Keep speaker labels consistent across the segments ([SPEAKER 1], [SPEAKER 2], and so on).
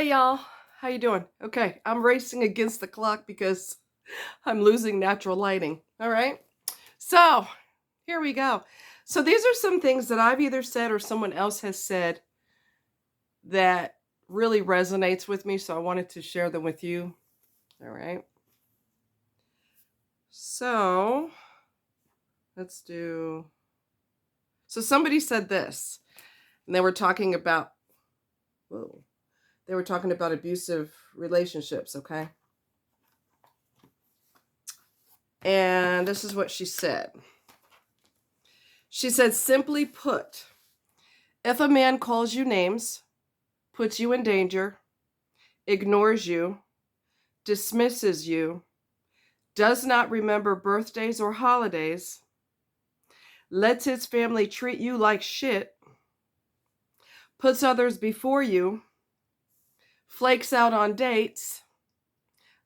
[SPEAKER 1] Hey y'all, how you doing? Okay, I'm racing against the clock because I'm losing natural lighting. All right, so here we go. So these are some things that I've either said or someone else has said that really resonates with me. So I wanted to share them with you. All right. So let's do. So somebody said this, and they were talking about. Whoa. They were talking about abusive relationships. Okay. And this is what she said. She said, simply put, if a man calls you names, puts you in danger, ignores you, dismisses you, does not remember birthdays or holidays, lets his family treat you like shit, puts others before you, flakes out on dates,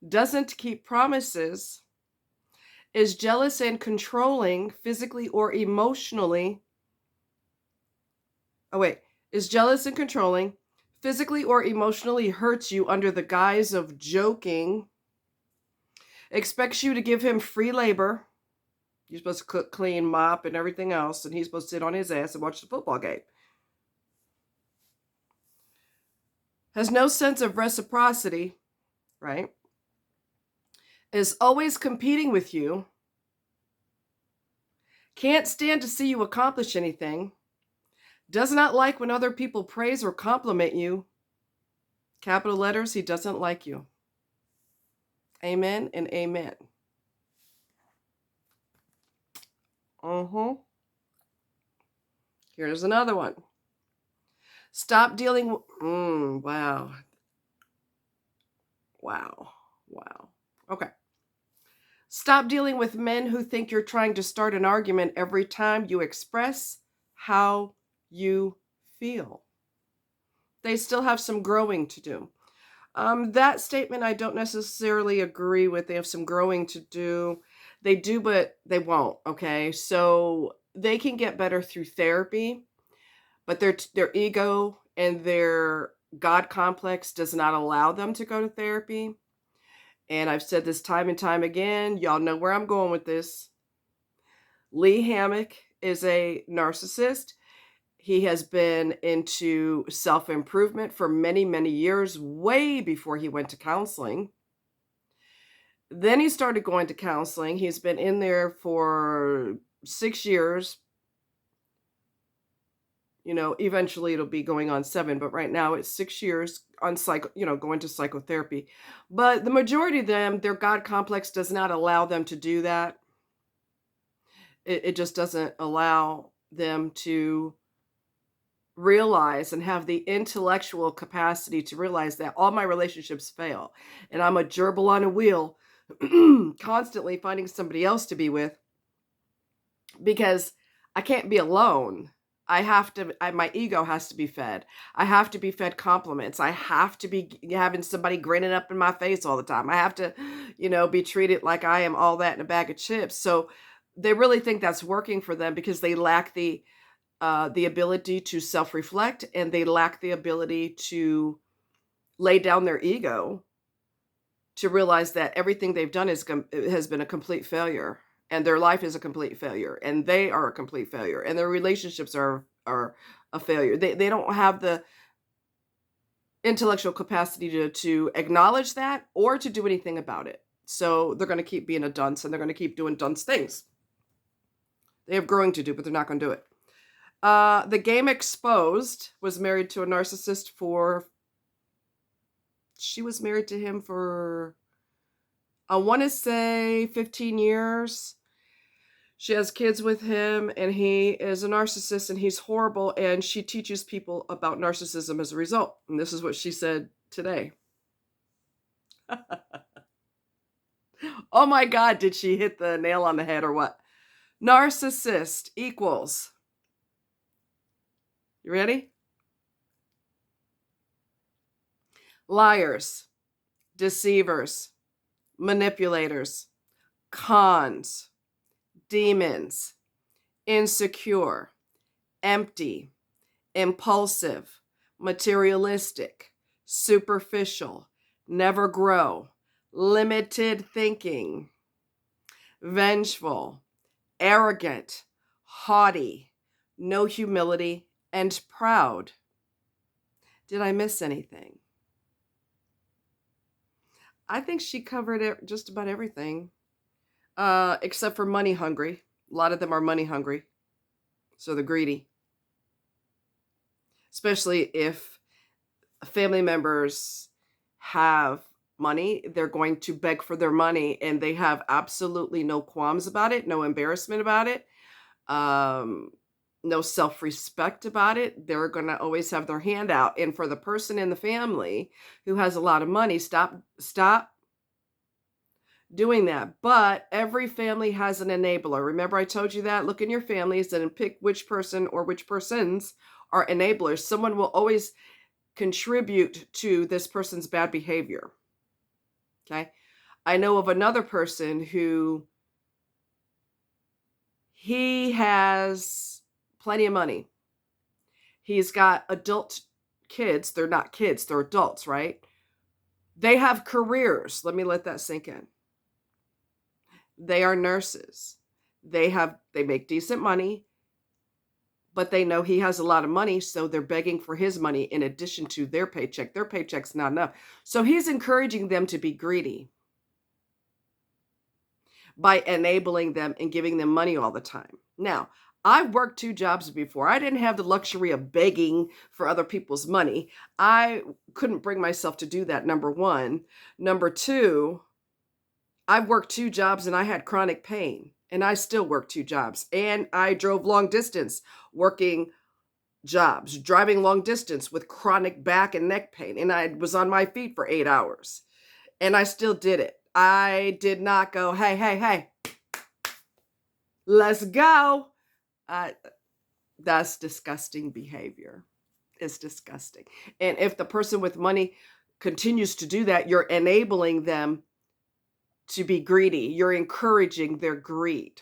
[SPEAKER 1] doesn't keep promises, is jealous and controlling physically or emotionally. Is jealous and controlling, physically or emotionally hurts you under the guise of joking, expects you to give him free labor. You're supposed to cook, clean, mop, and everything else, and he's supposed to sit on his ass and watch the football game. Has no sense of reciprocity, right? Is always competing with you. Can't stand to see you accomplish anything. Does not like when other people praise or compliment you. Capital letters, he doesn't like you. Amen and amen. Here's another one. Stop dealing. Wow. Okay. Stop dealing with men who think you're trying to start an argument every time you express how you feel. They still have some growing to do. That statement I don't necessarily agree with. They have some growing to do. They do, but they won't. Okay. So they can get better through therapy, but their ego and their God complex does not allow them to go to therapy. And I've said this time and time again. Y'all know where I'm going with this. Lee Hammock is a narcissist. He has been into self-improvement for many, many years, way before he went to counseling. Then he started going to counseling. He's been in there for 6 years. Eventually it'll be going on 7, but right now it's 6 years on going to psychotherapy. But the majority of them, their God complex does not allow them to do that. It just doesn't allow them to realize and have the intellectual capacity to realize that all my relationships fail. And I'm a gerbil on a wheel, constantly finding somebody else to be with because I can't be alone. My ego has to be fed. I have to be fed compliments. I have to be having somebody grinning up in my face all the time. I have to, be treated like I am all that in a bag of chips. So they really think that's working for them because they lack the ability to self-reflect, and they lack the ability to lay down their ego to realize that everything they've done has been a complete failure. And their life is a complete failure, and they are a complete failure, and their relationships are a failure. They don't have the intellectual capacity to acknowledge that or to do anything about it. So they're going to keep being a dunce, and they're going to keep doing dunce things. They have growing to do, but they're not going to do it. The Game Exposed was married to a narcissist she was married to him for, I want to say 15 years. She has kids with him, and he is a narcissist, and he's horrible, and she teaches people about narcissism as a result. And this is what she said today. Oh my God, did she hit the nail on the head or what? Narcissist equals, you ready? Liars, deceivers, manipulators, cons, demons, insecure, empty, impulsive, materialistic, superficial, never grow, limited thinking, vengeful, arrogant, haughty, no humility, and proud. Did I miss anything? I think she covered it, just about everything, except for money hungry. A lot of them are money hungry, so they're greedy. Especially if family members have money, they're going to beg for their money, and they have absolutely no qualms about it, no embarrassment about it, um, no self-respect about it. They're going to always have their hand out. And for the person in the family who has a lot of money, stop doing that. But every family has an enabler. Remember I told you that? Look in your families and pick which person or which persons are enablers. Someone will always contribute to this person's bad behavior. Okay? I know of another person who he has plenty of money. He's got adult kids. They're not kids, they're adults, right? They have careers. Let me let that sink in. They are nurses. They make decent money, but they know he has a lot of money, so they're begging for his money in addition to their paycheck. Their paycheck's not enough. So he's encouraging them to be greedy by enabling them and giving them money all the time. Now, I've worked 2 jobs before. I didn't have the luxury of begging for other people's money. I couldn't bring myself to do that, number 1. Number 2, I've worked 2 jobs and I had chronic pain, and I still work 2 jobs. And I drove long distance working jobs, driving long distance with chronic back and neck pain. And I was on my feet for 8 hours, and I still did it. I did not go, hey, let's go. That's disgusting behavior. It's disgusting. And if the person with money continues to do that, you're enabling them to be greedy. You're encouraging their greed.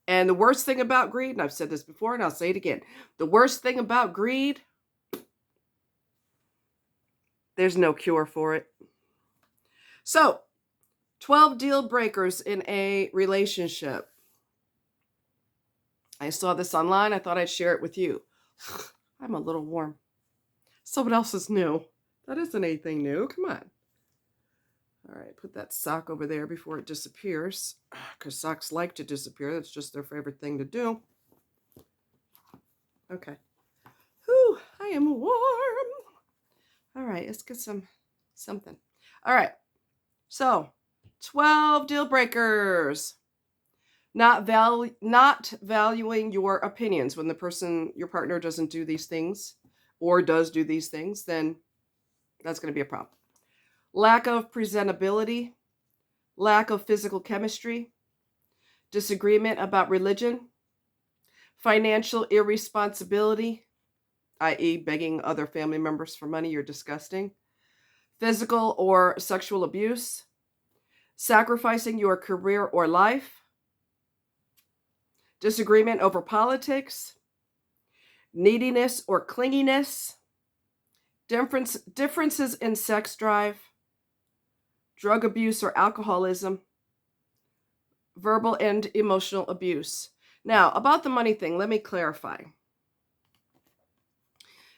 [SPEAKER 1] And the worst thing about greed, and I've said this before and I'll say it again, the worst thing about greed, there's no cure for it. So, 12 deal breakers in a relationship. I saw this online. I thought I'd share it with you. I'm a little warm. Someone else is new. That isn't anything new. Come on. All right, put that sock over there before it disappears, because socks like to disappear. That's just their favorite thing to do. Okay. Whew, I am warm. All right, let's get something. All right, so 12 deal breakers. Not valuing your opinions. When your partner doesn't do these things or does do these things, then that's going to be a problem. Lack of presentability, lack of physical chemistry, disagreement about religion, financial irresponsibility, i.e. begging other family members for money, you're disgusting, physical or sexual abuse, sacrificing your career or life, disagreement over politics, neediness or clinginess, differences in sex drive, drug abuse or alcoholism, verbal and emotional abuse. Now, about the money thing, let me clarify.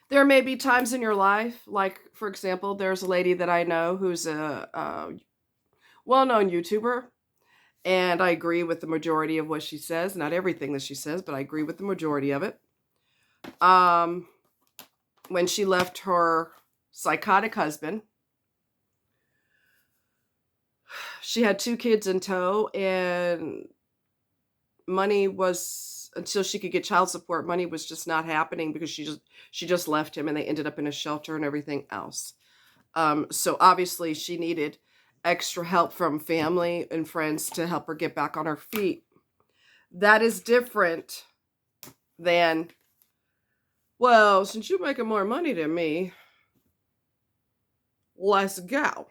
[SPEAKER 1] There may be times in your life, like, for example, there's a lady that I know who's a well-known YouTuber, and I agree with the majority of what she says. Not everything that she says, but I agree with the majority of it. When she left her psychotic husband, she had 2 kids in tow, and money was, until she could get child support, money was just not happening because she just left him, and they ended up in a shelter and everything else. So obviously she needed extra help from family and friends to help her get back on her feet. That is different than, well, since you're making more money than me, let's go.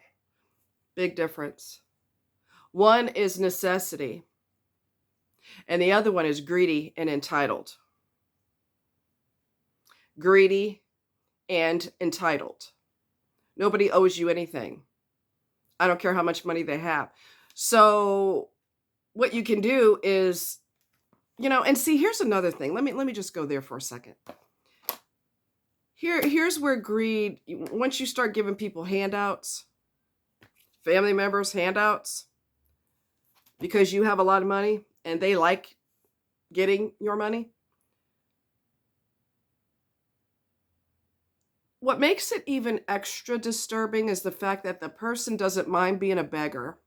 [SPEAKER 1] Big difference. One is necessity, and the other one is greedy and entitled. Greedy and entitled. Nobody owes you anything. I don't care how much money they have. So what you can do is, and see, here's another thing. Let me just go there for a second. Here's where greed, once you start giving people handouts, family members handouts, because you have a lot of money and they like getting your money. What makes it even extra disturbing is the fact that the person doesn't mind being a beggar.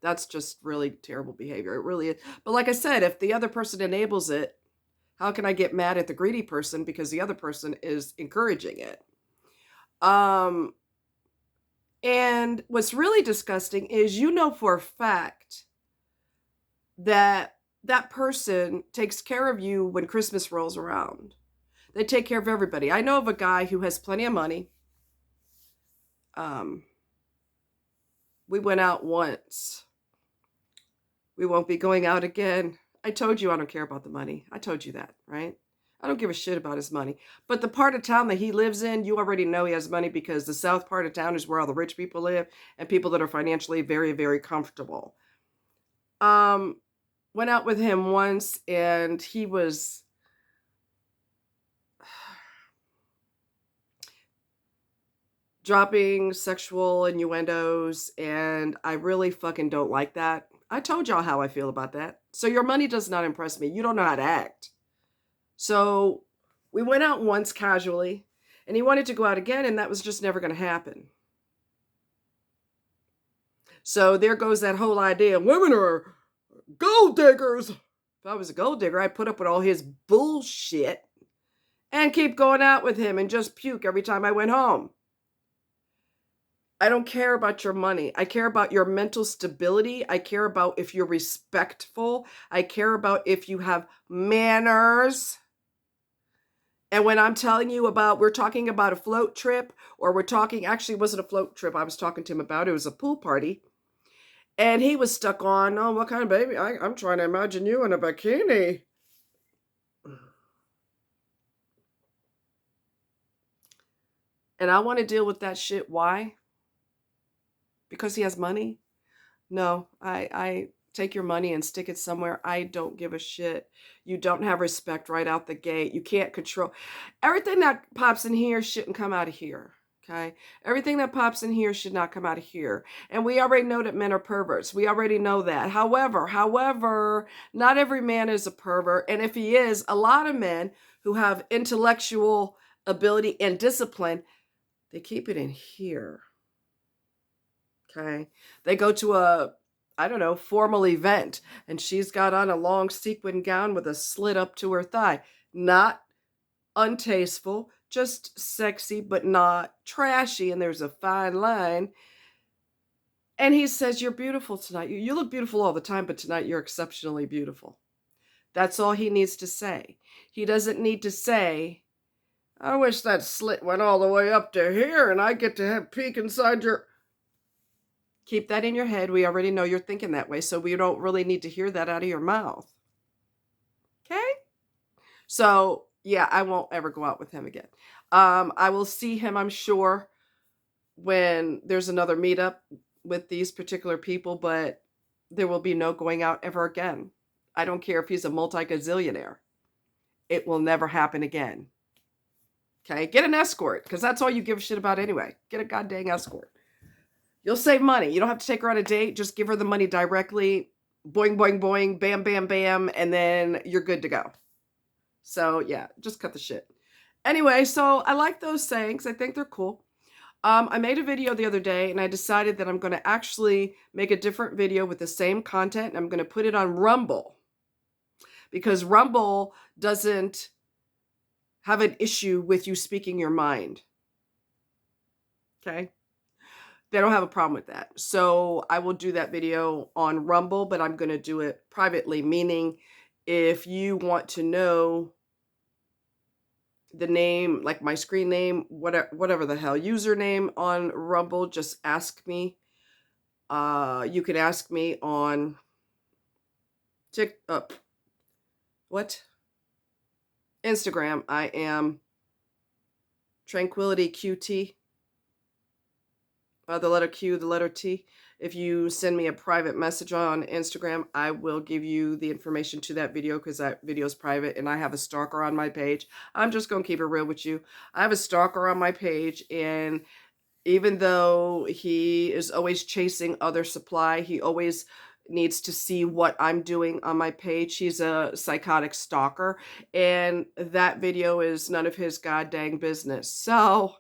[SPEAKER 1] That's just really terrible behavior. It really is. But like I said, if the other person enables it, how can I get mad at the greedy person because the other person is encouraging it? And what's really disgusting is for a fact that that person takes care of you when Christmas rolls around. They take care of everybody. I know of a guy who has plenty of money. We went out once. We won't be going out again. I told you I don't care about the money. I told you that, right? I don't give a shit about his money. But the part of town that he lives in, you already know he has money because the south part of town is where all the rich people live and people that are financially very, very comfortable. Went out with him once and he was dropping sexual innuendos, and I really fucking don't like that. I told y'all how I feel about that. So your money does not impress me. You don't know how to act. So we went out once casually, and he wanted to go out again, and that was just never going to happen. So there goes that whole idea. Women are gold diggers. If I was a gold digger, I'd put up with all his bullshit and keep going out with him and just puke every time I went home. I don't care about your money. I care about your mental stability. I care about if you're respectful. I care about if you have manners. And when I'm telling you we're talking about a float trip, or actually it wasn't a float trip I was talking to him about, it was a pool party. And he was stuck on, oh, what kind of baby? I'm trying to imagine you in a bikini. And I want to deal with that shit. Why? Because he has money? No, I take your money and stick it somewhere. I don't give a shit. You don't have respect right out the gate. You can't control. Everything that pops in here shouldn't come out of here. Okay? Everything that pops in here should not come out of here. And we already know that men are perverts. We already know that. However, not every man is a pervert. And if he is, a lot of men who have intellectual ability and discipline, they keep it in here. Okay. They go to a, formal event, and she's got on a long sequin gown with a slit up to her thigh. Not untasteful, just sexy, but not trashy. And there's a fine line. And he says, you're beautiful tonight. You look beautiful all the time, but tonight you're exceptionally beautiful. That's all he needs to say. He doesn't need to say, I wish that slit went all the way up to here and I get to have peek inside your... Keep that in your head. We already know you're thinking that way, so we don't really need to hear that out of your mouth. Okay? So, yeah, I won't ever go out with him again. I will see him, I'm sure, when there's another meetup with these particular people, but there will be no going out ever again. I don't care if he's a multi-gazillionaire. It will never happen again. Okay? Get an escort, because that's all you give a shit about anyway. Get a goddamn escort. You'll save money. You don't have to take her on a date. Just give her the money directly. Boing, boing, boing. Bam, bam, bam. And then you're good to go. So, yeah, just cut the shit. Anyway, so I like those sayings. I think they're cool. I made a video the other day, and I decided that I'm going to actually make a different video with the same content. And I'm going to put it on Rumble. Because Rumble doesn't have an issue with you speaking your mind. Okay? They don't have a problem with that. So I will do that video on Rumble, but I'm going to do it privately, meaning if you want to know the name, like my screen name, whatever the hell, username on Rumble, just ask me. You can ask me on Instagram. I am Tranquility QT. the letter Q, the letter T. If you send me a private message on Instagram, I will give you the information to that video because that video is private and I have a stalker on my page. I'm just going to keep it real with you. I have a stalker on my page, and even though he is always chasing other supply, he always needs to see what I'm doing on my page. He's a psychotic stalker, and that video is none of his god dang business. So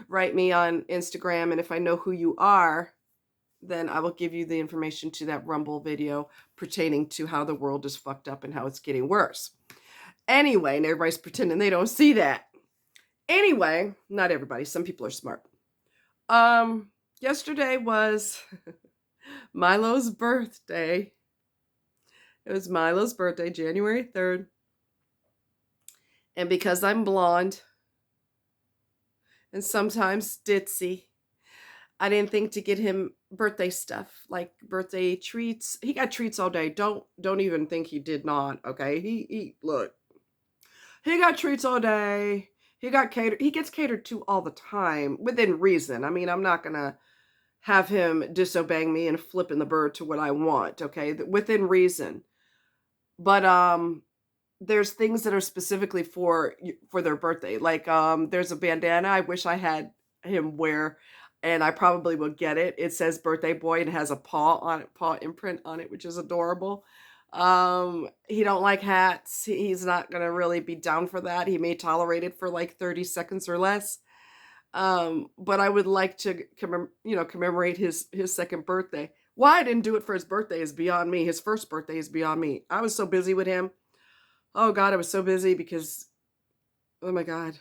[SPEAKER 1] write me on Instagram, and if I know who you are, then I will give you the information to that Rumble video pertaining to how the world is fucked up and how it's getting worse. Anyway, and everybody's pretending they don't see that. Anyway, not everybody. Some people are smart. Yesterday was Milo's birthday. It was Milo's birthday, January 3rd. And because I'm blonde and sometimes ditzy, I didn't think to get him birthday stuff, like birthday treats. He got treats all day. Don't even think he did not, okay? He look. He got treats all day. He gets catered to all the time within reason. I mean, I'm not going to have him disobeying me and flipping the bird to what I want, okay? Within reason. But there's things that are specifically for their birthday. Like there's a bandana I wish I had him wear, and I probably will get it. It says birthday boy and has a paw imprint on it, which is adorable. He don't like hats. He's not going to really be down for that. He may tolerate it for like 30 seconds or less. But I would like to commemorate his second birthday. Why I didn't do it for his birthday is beyond me. His first birthday is beyond me. I was so busy with him. Oh God, I was so busy because, oh my God.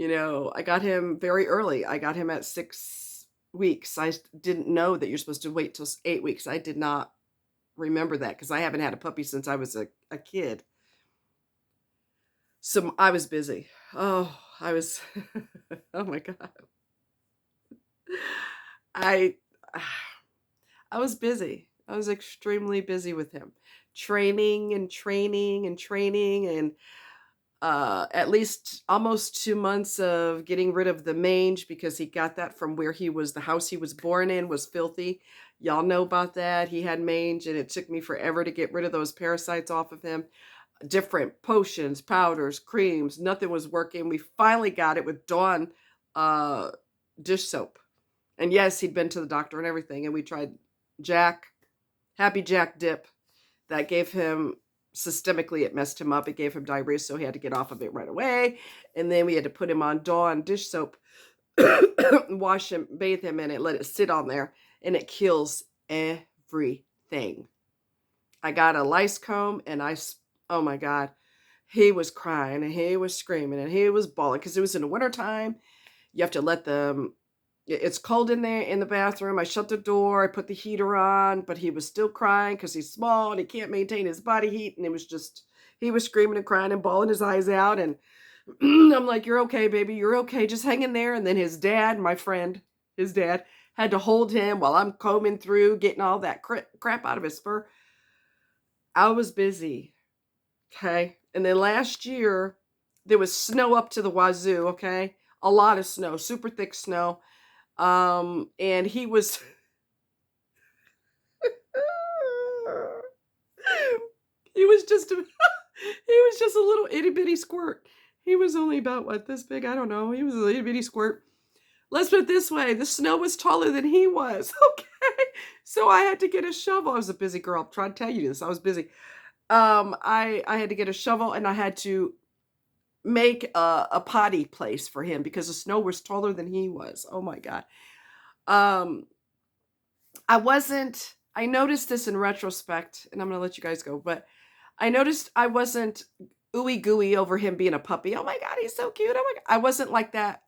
[SPEAKER 1] I got him very early. I got him at 6 weeks. I didn't know that you're supposed to wait till 8 weeks. I did not remember that because I haven't had a puppy since I was a kid. So I was busy. Oh, I was, oh my God. I was busy. I was extremely busy with him. Training and at least almost 2 months of getting rid of the mange because he got that from where the house he was born in was filthy. Y'all know about that. He had mange, and it took me forever to get rid of those parasites off of him. Different potions, powders, creams, nothing was working. We finally got it with Dawn dish soap. And yes, he'd been to the doctor and everything, and we tried Happy Jack dip. That gave him, systemically, it messed him up. It gave him diarrhea, so he had to get off of it right away. And then we had to put him on Dawn dish soap, wash him, bathe him in it, let it sit on there, and it kills everything. I got a lice comb, and oh my God, he was crying, and he was screaming, and he was bawling, because it was in the wintertime. You have to let them, it's cold in there in the bathroom. I shut the door, I put the heater on, but he was still crying because he's small and he can't maintain his body heat. And he was screaming and crying and bawling his eyes out. And I'm like, you're okay, baby. You're okay. Just hang in there. And then his dad, my friend, his dad had to hold him while I'm combing through, getting all that crap out of his fur. I was busy. Okay. And then last year there was snow up to the wazoo. Okay. A lot of snow, super thick snow. And he was, he was just a little itty bitty squirt. He was only about this big? I don't know. He was a itty bitty squirt. Let's put it this way. The snow was taller than he was. Okay. So I had to get a shovel. I was a busy girl. I'm trying to tell you this. I was busy. I had to get a shovel, and I had to make a potty place for him because the snow was taller than he was. Oh my God. I noticed this in retrospect, and I'm going to let you guys go, but I noticed I wasn't ooey gooey over him being a puppy. Oh my God, he's so cute. Oh my God. I wasn't like that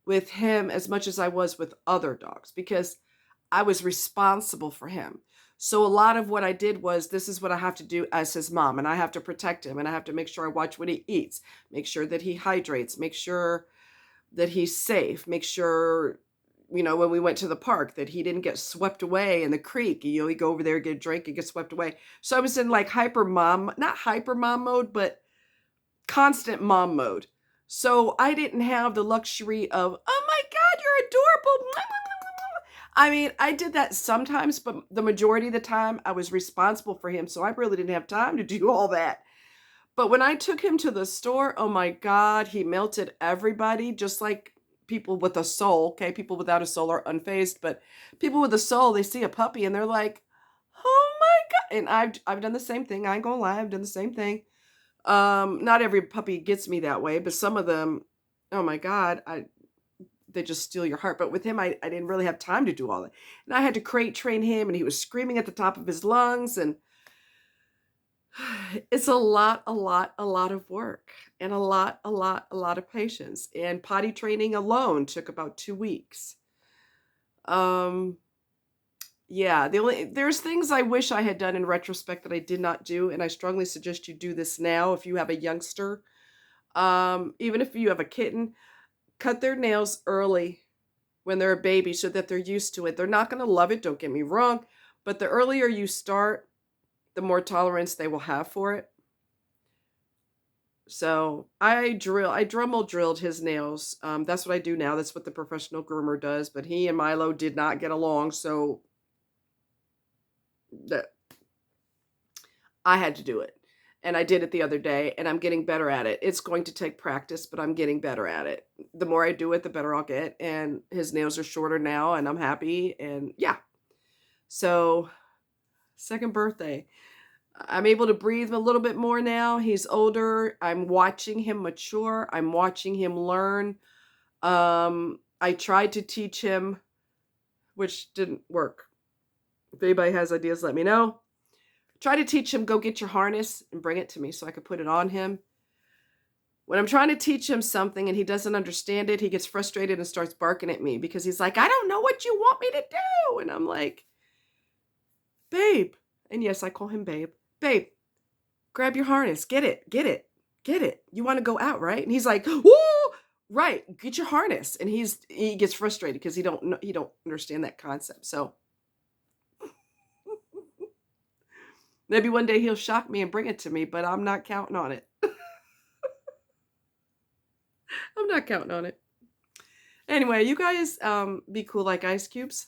[SPEAKER 1] with him as much as I was with other dogs because I was responsible for him. So a lot of what I did was, this is what I have to do as his mom, and I have to protect him, and I have to make sure I watch what he eats, make sure that he hydrates, make sure that he's safe, make sure, when we went to the park, that he didn't get swept away in the creek. You go over there, get a drink, and get swept away. So I was in like not hyper mom mode, but constant mom mode. So I didn't have the luxury of, oh my God, you're nipple. I mean, I did that sometimes, but the majority of the time I was responsible for him, so I really didn't have time to do all that. But when I took him to the store, oh my God, he melted everybody, just like people with a soul. Okay, people without a soul are unfazed, but people with a soul, they see a puppy and they're like, "Oh my God!" And I've done the same thing. I ain't gonna lie, I've done the same thing. Not every puppy gets me that way, but some of them, oh my God, they just steal your heart. But with him, I didn't really have time to do all that, and I had to crate train him, and he was screaming at the top of his lungs, and it's a lot of work and a lot of patience. And potty training alone took about 2 weeks. Um, yeah, there's things I wish I had done in retrospect that I did not do, and I strongly suggest you do this now if you have a youngster. Even if you have a kitten, cut their nails early when they're a baby so that they're used to it. They're not going to love it, don't get me wrong, but the earlier you start, the more tolerance they will have for it. So I Dremel drilled his nails. That's what I do now. That's what the professional groomer does. But he and Milo did not get along, so that I had to do it. And I did it the other day, and I'm getting better at it. It's going to take practice, but I'm getting better at it. The more I do it, the better I'll get. And his nails are shorter now, and I'm happy. And yeah. So, second birthday. I'm able to breathe a little bit more now. He's older. I'm watching him mature. I'm watching him learn. I tried to teach him, which didn't work. If anybody has ideas, let me know. Try to teach him, go get your harness and bring it to me so I could put it on him. When I'm trying to teach him something and he doesn't understand it, he gets frustrated and starts barking at me because he's like, I don't know what you want me to do. And I'm like, babe. And yes, I call him babe. Babe, grab your harness. Get it. Get it. Get it. You want to go out, right? And he's like, whoa, right. Get your harness. And he gets frustrated because he don't understand that concept. So maybe one day he'll shock me and bring it to me, but I'm not counting on it. I'm not counting on it. Anyway, you guys be cool like ice cubes.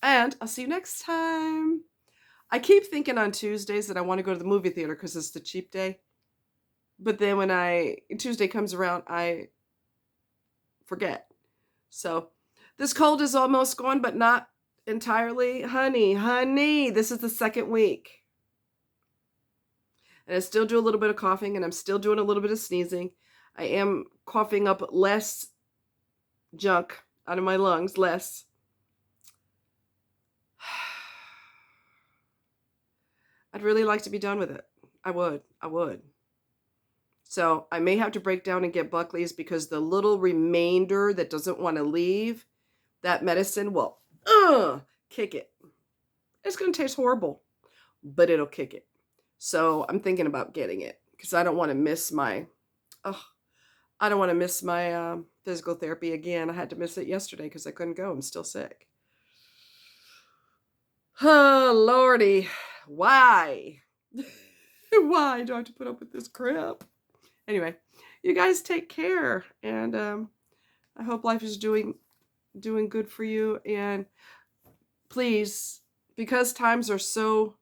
[SPEAKER 1] And I'll see you next time. I keep thinking on Tuesdays that I want to go to the movie theater because it's the cheap day. But then when Tuesday comes around, I forget. So this cold is almost gone, but not entirely. Honey, this is the second week. And I still do a little bit of coughing, and I'm still doing a little bit of sneezing. I am coughing up less junk out of my lungs, less. I'd really like to be done with it. I would. So I may have to break down and get Buckley's because the little remainder that doesn't want to leave, that medicine will kick it. It's going to taste horrible, but it'll kick it. So I'm thinking about getting it because I don't want to miss my physical therapy again. I had to miss it yesterday because I couldn't go. I'm still sick. Oh, Lordy. Why? Why do I have to put up with this crap? Anyway, you guys take care. And I hope life is doing good for you. And please, because times are so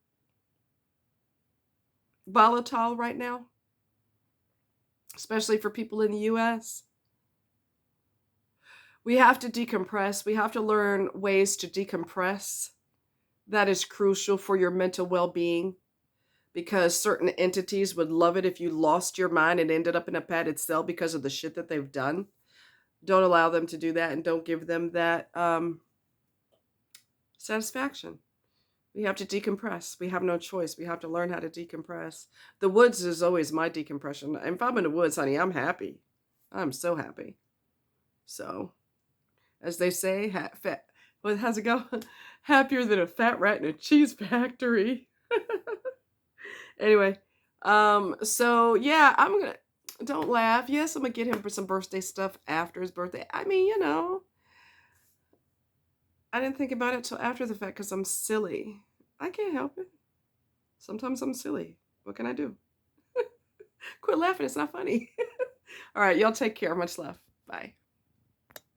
[SPEAKER 1] volatile right now, especially for people in the U.S., we have to decompress. We have to learn ways to decompress. That is crucial for your mental well-being because certain entities would love it if you lost your mind and ended up in a padded cell because of the shit that they've done. Don't allow them to do that and don't give them that satisfaction. We have to decompress. We have no choice. We have to learn how to decompress. The woods is always my decompression. If I'm in the woods, honey, I'm happy. I'm so happy. So, as they say, how's it go? Happier than a fat rat in a cheese factory. Anyway, so yeah, don't laugh. Yes, I'm gonna get him for some birthday stuff after his birthday. I mean, I didn't think about it till after the fact because I'm silly. I can't help it. Sometimes I'm silly. What can I do? Quit laughing. It's not funny. All right, y'all take care. Much love. Bye.